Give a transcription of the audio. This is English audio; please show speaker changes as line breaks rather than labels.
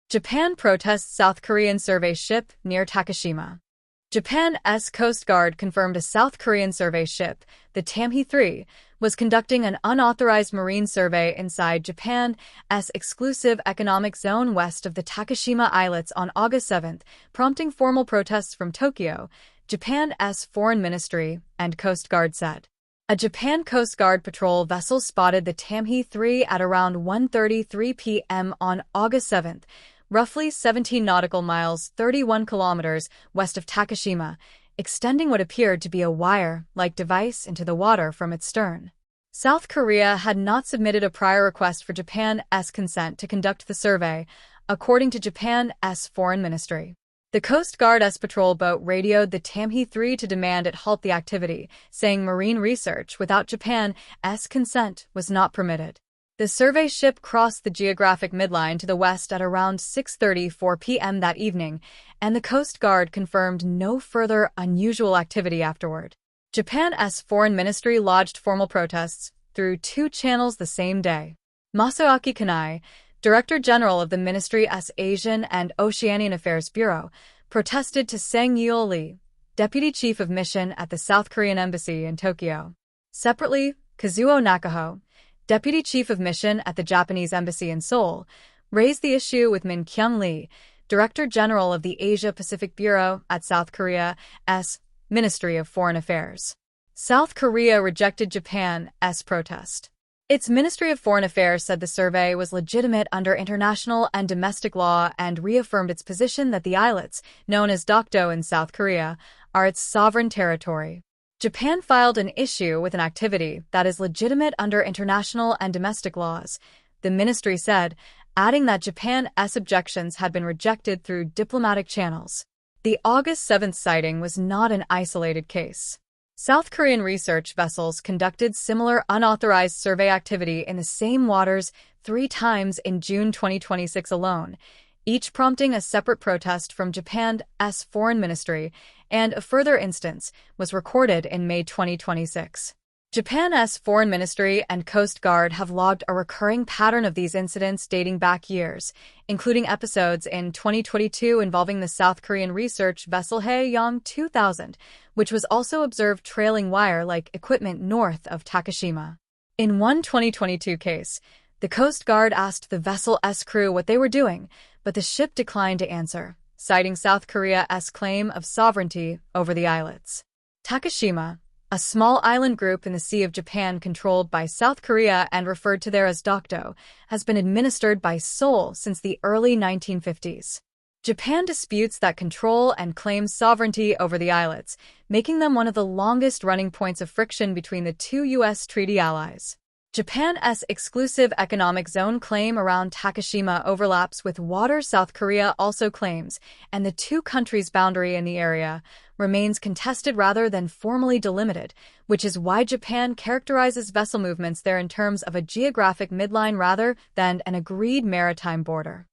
Japan protests South Korean survey ship near Takeshima. Japan's Coast Guard confirmed a South Korean survey ship, the Tamhae 3, was conducting an unauthorized marine survey inside Japan's exclusive economic zone west of the Takeshima Islets on August 7, prompting formal protests from Tokyo, Japan's foreign ministry and Coast Guard said. A Japan Coast Guard patrol vessel spotted the Tamhae 3 at around 1:33 p.m. on August 7, roughly 17 nautical miles 31 kilometers west of Takeshima, extending what appeared to be a wire-like device into the water from its stern. South Korea had not submitted a prior request for Japan's consent to conduct the survey, according to Japan's foreign ministry. The Coast Guard's patrol boat radioed the Tamhae 3 to demand it halt the activity, saying marine research without Japan's consent was not permitted. The survey ship crossed the geographic midline to the west at around 6:34 p.m. that evening, and the Coast Guard confirmed no further unusual activity afterward. Japan's foreign ministry lodged formal protests through two channels the same day. Masaaki Kanai, Director General of the Ministry's Asian and Oceanian Affairs Bureau, protested to Sang Yeol Lee, Deputy Chief of Mission at the South Korean Embassy in Tokyo. Separately, Kazuo Nakaho, Deputy Chief of Mission at the Japanese Embassy in Seoul, raised the issue with Min Kyung Lee, Director General of the Asia-Pacific Bureau at South Korea's Ministry of Foreign Affairs. South Korea rejected Japan's protest. Its Ministry of Foreign Affairs said the survey was legitimate under international and domestic law and reaffirmed its position that the islets, known as Dokdo in South Korea, are its sovereign territory. Japan filed an issue with an activity that is legitimate under international and domestic laws, the ministry said, adding that Japan's objections had been rejected through diplomatic channels. The August 7 sighting was not an isolated case. South Korean research vessels conducted similar unauthorized survey activity in the same waters 3 times in June 2026 alone, each prompting a separate protest from Japan's foreign ministry, and a further instance was recorded in May 2026. Japan's foreign ministry and Coast Guard have logged a recurring pattern of these incidents dating back years, including episodes in 2022 involving the South Korean research vessel Haeyang 2000, which was also observed trailing wire-like equipment north of Takeshima. In one 2022 case, the Coast Guard asked the vessel's crew what they were doing, but the ship declined to answer, citing South Korea's claim of sovereignty over the islets. Takeshima, a small island group in the Sea of Japan controlled by South Korea and referred to there as Dokdo, has been administered by Seoul since the early 1950s. Japan disputes that control and claims sovereignty over the islets, making them one of the longest-running points of friction between the two U.S. treaty allies. Japan's exclusive economic zone claim around Takeshima overlaps with water South Korea also claims, and the two countries' boundary in the area remains contested rather than formally delimited, which is why Japan characterizes vessel movements there in terms of a geographic midline rather than an agreed maritime border.